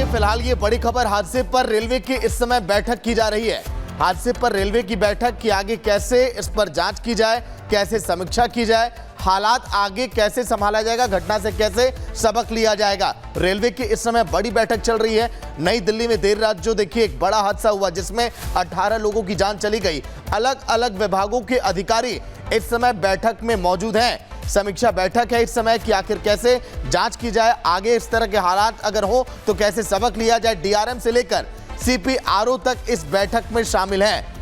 फिलहाल ये बड़ी खबर हादसे पर रेलवे की इस समय बैठक की जा रही है। हादसे पर रेलवे की बैठक की आगे कैसे इस पर जांच की जाए, कैसे समीक्षा की जाए, हालात आगे कैसे संभाला जाएगा, घटना से कैसे सबक लिया जाएगा। रेलवे की इस समय बड़ी बैठक चल रही है। नई दिल्ली में देर रात जो देखिए एक बड़ा हादसा हुआ जिसमें 18 लोगों की जान चली गई। अलग अलग विभागों के अधिकारी इस समय बैठक में मौजूद हैं। समीक्षा बैठक है इस समय कि आखिर कैसे जांच की जाए, आगे इस तरह के हालात अगर हो तो कैसे सबक लिया जाए। डीआरएम से लेकर सीपीआरओ तक इस बैठक में शामिल हैं।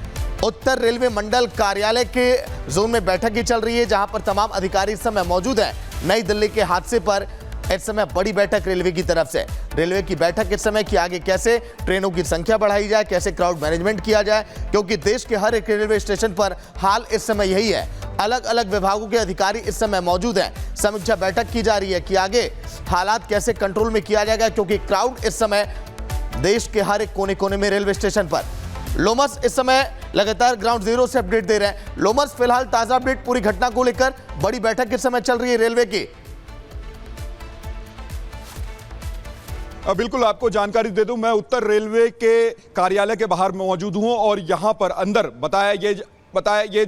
उत्तर रेलवे मंडल कार्यालय के जोन में बैठक ही चल रही है जहां पर तमाम अधिकारी इस समय मौजूद हैं। नई दिल्ली के हादसे पर इस समय बड़ी बैठक रेलवे की तरफ से। रेलवे की बैठक इस समय कि आगे कैसे ट्रेनों की संख्या बढ़ाई जाए, कैसे क्राउड मैनेजमेंट किया जाए, क्योंकि देश के हर एक रेलवे स्टेशन पर हाल इस समय यही है। अलग अलग विभागों के अधिकारी इस समय मौजूद हैं। समीक्षा बैठक की जा रही है कि आगे हालात कैसे कंट्रोल में किया जाएगा, क्योंकि क्राउड इस समय देश के हर एक कोने कोने में रेलवे स्टेशन पर। लोमस इस समय लगातार ग्राउंड जीरो से अपडेट दे रहे हैं। लोमस, फिलहाल ताजा अपडेट पूरी घटना को लेकर, बड़ी बैठक इस समय चल रही है रेलवे की। बिल्कुल आपको जानकारी दे दूं, मैं उत्तर रेलवे के कार्यालय के बाहर मौजूद हूं और यहां पर अंदर बताया ये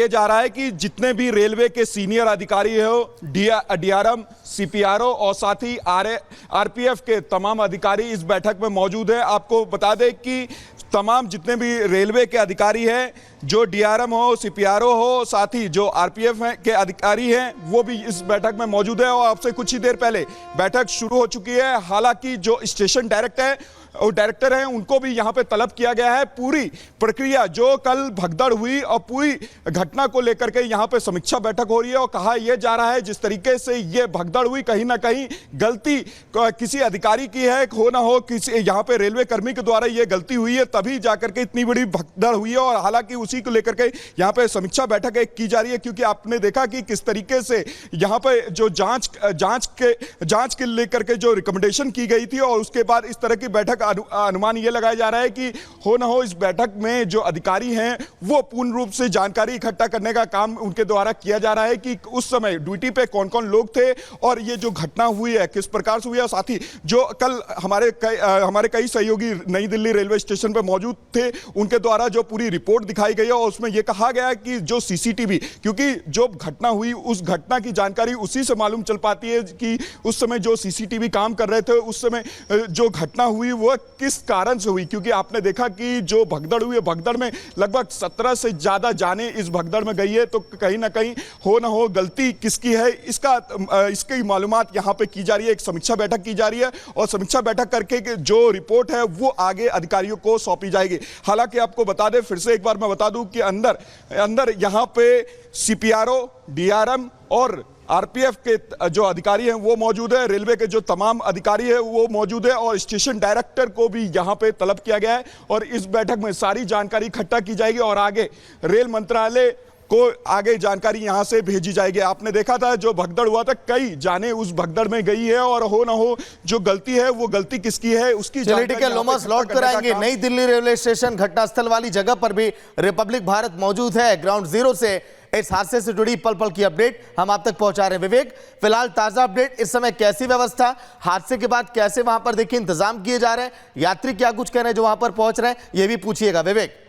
जा रहा है कि जितने भी रेलवे के सीनियर अधिकारी हो, डीआरएम, सीपीआरओ और साथ ही आरपीएफ के तमाम अधिकारी इस बैठक में मौजूद हैं। आपको बता दें कि तमाम जितने भी रेलवे के अधिकारी हैं, जो डीआरएम हो, सीपीआरओ हो, साथ ही जो आरपीएफ के अधिकारी हैं, वो भी इस बैठक में मौजूद है। और आपसे कुछ ही देर पहले बैठक शुरू हो चुकी है। हालांकि जो स्टेशन डायरेक्टर हैं उनको भी यहां पे तलब किया गया है। पूरी प्रक्रिया जो कल भगदड़ हुई और पूरी घटना को लेकर के यहां पे समीक्षा बैठक हो रही है और कहा यह जा रहा है जिस तरीके से ये भगदड़ हुई, कहीं ना कहीं गलती किसी अधिकारी की है, हो ना हो किसी यहां पे रेलवे कर्मी के द्वारा ये गलती हुई है, तभी जाकर के इतनी बड़ी भगदड़ हुई है। और हालांकि उसी को लेकर के यहां पे समीक्षा बैठक एक की जा रही है, क्योंकि आपने देखा कि किस तरीके से यहां पे जो जांच के लेकर के जो रिकमेंडेशन की गई थी और उसके बाद इस तरह की बैठक अनुमान यह लगाया जा रहा है कि हो ना हो इस बैठक में जो अधिकारी हैं वो पूर्ण रूप से जानकारी इकट्ठा करने का काम उनके द्वारा किया जा रहा है कि उस समय ड्यूटी पे कौन कौन लोग थे और ये जो घटना हुई है किस प्रकार से हुई है। साथ ही जो कल हमारे कई सहयोगी नई दिल्ली रेलवे स्टेशन पर मौजूद थे, उनके द्वारा जो पूरी रिपोर्ट दिखाई गई है और उसमें यह कहा गया कि जो सीसीटीवी, क्योंकि जो घटना हुई उस घटना की जानकारी उसी से मालूम चल पाती है कि उस समय जो सीसीटीवी काम कर रहे थे, उस समय जो घटना हुई वो किस कारण से हुई। क्योंकि आपने देखा कि जो भगदड़ हुई है, भगदड़ में लगभग 17 से ज्यादा जाने इस भगदड़ में गई है, तो कहीं ना कहीं हो ना हो गलती किसकी है इसकी मालूमात यहां पे की जा रही है। एक समीक्षा बैठक की जा रही है और समीक्षा बैठक करके जो रिपोर्ट है वो आगे अधिकारियों को सौंपी जाएगी। हालांकि आपको बता दें, फिर से एक बार मैं बता दूं कि अंदर यहां पे सीपीआरओ, डीआरएम और आरपीएफ के जो अधिकारी हैं वो मौजूद है। रेलवे के जो तमाम अधिकारी हैं वो मौजूद है और स्टेशन डायरेक्टर को भी यहां पे तलब किया गया है और इस बैठक में सारी जानकारी इकट्ठा की जाएगी और आगे रेल मंत्रालय को आगे जानकारी यहां से भेजी जाएगी। आपने देखा था जो भगदड़ हुआ था, कई जाने उस भगदड़ में गई है और हो ना हो जो गलती है वो गलती किसकी है उसकी जानकारी लोमस लौट कर आएंगे। नई दिल्ली रेलवे स्टेशन घटनास्थल वाली जगह पर भी रिपब्लिक भारत मौजूद है। ग्राउंड जीरो से इस हादसे से जुड़ी पल पल की अपडेट हम आप तक पहुंचा रहे हैं। विवेक, फिलहाल ताजा अपडेट, इस समय कैसी व्यवस्था, हादसे के बाद कैसे वहां पर देखिए इंतजाम किए जा रहे हैं, यात्री क्या कुछ कह रहे हैं जो वहां पर पहुंच रहे हैं, यह भी पूछिएगा विवेक।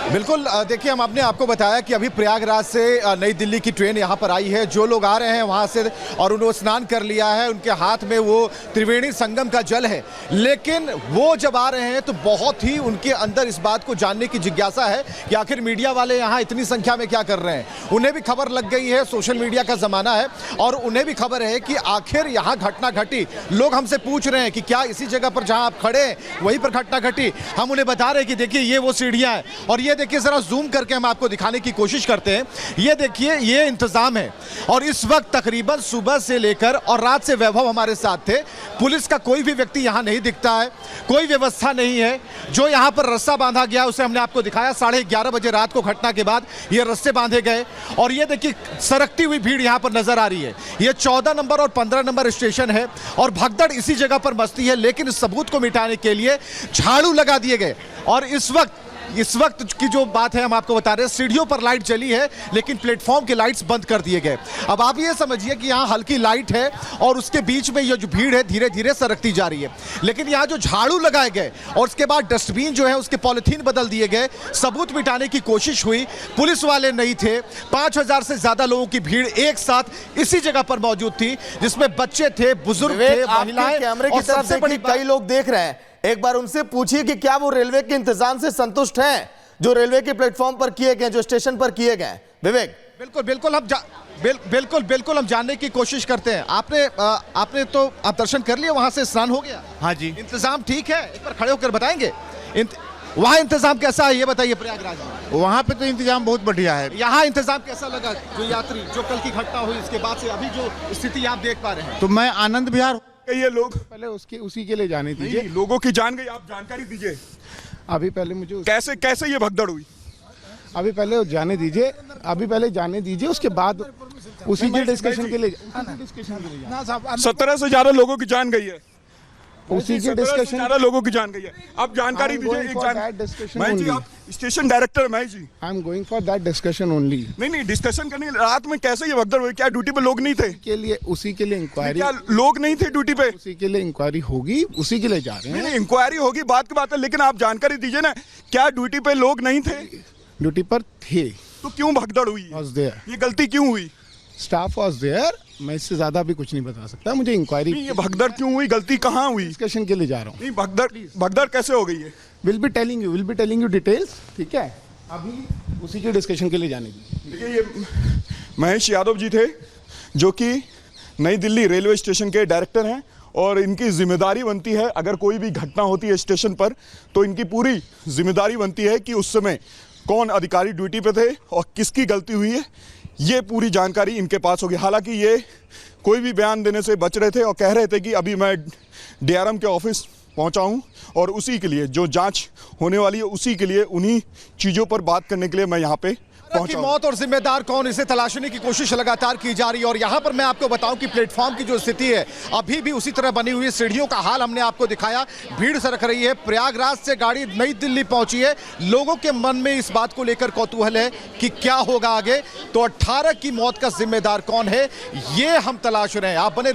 बिल्कुल, देखिए हम आपने आपको बताया कि अभी प्रयागराज से नई दिल्ली की ट्रेन यहाँ पर आई है। जो लोग आ रहे हैं वहाँ से और उन्होंने स्नान कर लिया है, उनके हाथ में वो त्रिवेणी संगम का जल है, लेकिन वो जब आ रहे हैं तो बहुत ही उनके अंदर इस बात को जानने की जिज्ञासा है कि आखिर मीडिया वाले यहाँ इतनी संख्या में क्या कर रहे हैं। उन्हें भी खबर लग गई है, सोशल मीडिया का ज़माना है और उन्हें भी खबर है कि आखिर यहाँ घटना घटी। लोग हमसे पूछ रहे हैं कि क्या इसी जगह पर जहाँ आप खड़े हैं वहीं पर घटना घटी। हम उन्हें बता रहे हैं कि देखिए ये वो सीढ़ियाँ हैं और ये देखिए जरा जूम करके हम आपको दिखाने की कोशिश करते हैं। ये देखिए ये इंतजाम है और इस वक्त तकरीबन सुबह से लेकर और रात से वैभव हमारे साथ थे। पुलिस का कोई भी व्यक्ति यहां नहीं दिखता है, कोई व्यवस्था नहीं है। जो यहां पर रस्सा बांधा गया उसे हमने आपको दिखाया। 11:30 बजे रात को घटना के बाद ये रस्से बांधे गए और ये देखिए सरकती हुई भीड़ यहां पर नजर आ रही है। ये 14 नंबर और 15 नंबर स्टेशन है और भगदड़ इसी जगह पर मचती है, लेकिन इस सबूत को मिटाने के लिए झाड़ू लगा दिए गए और इस वक्त इस वक्त की जो बात है हम आपको बता रहे हैं, सीढ़ियों पर लाइट जली है लेकिन प्लेटफॉर्म के लाइट्स बंद कर दिए गए। अब आप ये समझिए कि यहाँ हल्की लाइट है और उसके बीच में ये जो भीड़ है धीरे धीरे सरकती जा रही है। लेकिन यहाँ जो झाड़ू लगाए गए और उसके बाद डस्टबिन जो है उसके पॉलिथीन बदल दिए गए, सबूत मिटाने की कोशिश हुई, पुलिस वाले नहीं थे। 5000 से ज्यादा लोगों की भीड़ एक साथ इसी जगह पर मौजूद थी, जिसमें बच्चे थे, बुजुर्ग थे, महिलाएं, कैमरे की और तरफ सबसे बड़ी कई लोग देख रहे हैं। एक बार उनसे पूछिए कि क्या वो रेलवे के इंतजाम से संतुष्ट हैं जो रेलवे के प्लेटफॉर्म पर किए गए, जो स्टेशन पर किए गए। विवेक, बिल्कुल हम जानने की कोशिश करते हैं। आपने तो आप दर्शन कर लिए, वहां से स्नान हो गया? हाँ जी। इंतजाम ठीक है? एक बार खड़े होकर बताएंगे वहां इंतजाम कैसा है, ये बताइए प्रयागराज में। वहाँ पे तो इंतजाम बहुत बढ़िया है। यहाँ इंतजाम कैसा लगा? जो यात्री, जो कल की घटना हुई इसके बाद से अभी जो स्थिति आप देख पा रहे हैं। तो मैं आनंद विहार ये लोग पहले उसी के लिए जाने दीजिए। नहीं, लोगों की जान गई, आप जानकारी दीजिए अभी पहले मुझे कैसे ये भगदड़ हुई। अभी पहले जाने दीजिए, उसके बाद उसी के डिस्कशन के लिए 17 से ज्यादा लोगों की जान गई है। उसी के 17 से डिस्कशन ज्यादा लोगों की जान गई है। आप जानकारी दीजिए। मैं जी, आप स्टेशन डायरेक्टर मैं जी। I am going for that discussion only. नहीं डिस्कशन करने, रात में कैसे ये भगदड़ हुई? क्या ड्यूटी पे लोग नहीं थे? उसी के लिए इंक्वायरी। क्या लोग नहीं थे ड्यूटी पे? उसी के लिए इंक्वायरी होगी, उसी के लिए जा रहे हैं। नहीं इंक्वायरी होगी, बात की बात है, लेकिन आप जानकारी दीजिए ना, क्या ड्यूटी पे लोग नहीं थे? ड्यूटी पर थे। तो क्यों भगदड़ हुई? Was there. ये गलती क्यों हुई? Staff was there. मैं इससे ज्यादा भी कुछ नहीं बता सकता, मुझे इंक्वायरी। ये भगदड़ क्यों हुई? गलती कहाँ हुई? डिस्कशन के लिए जा रहा हूँ। नहीं भगदड़ कैसे हो गई है? Will be telling you details. ठीक है, अभी उसी के डिस्कशन के लिए जाने की। देखिए, ये महेश यादव जी थे जो कि नई दिल्ली रेलवे स्टेशन के डायरेक्टर हैं, और इनकी जिम्मेदारी बनती है, अगर कोई भी घटना होती है स्टेशन पर तो इनकी पूरी जिम्मेदारी बनती है कि उस समय कौन अधिकारी ड्यूटी पे थे और किसकी गलती हुई है, ये पूरी जानकारी इनके पास होगी। हालांकि ये कोई भी बयान देने से बच रहे थे और कह रहे थे कि अभी मैं डीआरएम के ऑफिस पहुंचा हूं और उसी के लिए जो जांच होने वाली है उसी के लिए, उन्हीं चीज़ों पर बात करने के लिए मैं यहाँ पे की मौत और जिम्मेदार कौन, इसे तलाशने की कोशिश लगातार की जा रही है। और यहाँ पर मैं आपको बताऊं कि प्लेटफॉर्म की जो स्थिति है अभी भी उसी तरह बनी हुई है। सीढ़ियों का हाल हमने आपको दिखाया, भीड़ सरक रही है। प्रयागराज से गाड़ी नई दिल्ली पहुंची है। लोगों के मन में इस बात को लेकर कौतूहल है कि क्या होगा आगे। तो 18 की मौत का जिम्मेदार कौन है, ये हम तलाश रहे हैं। आप बने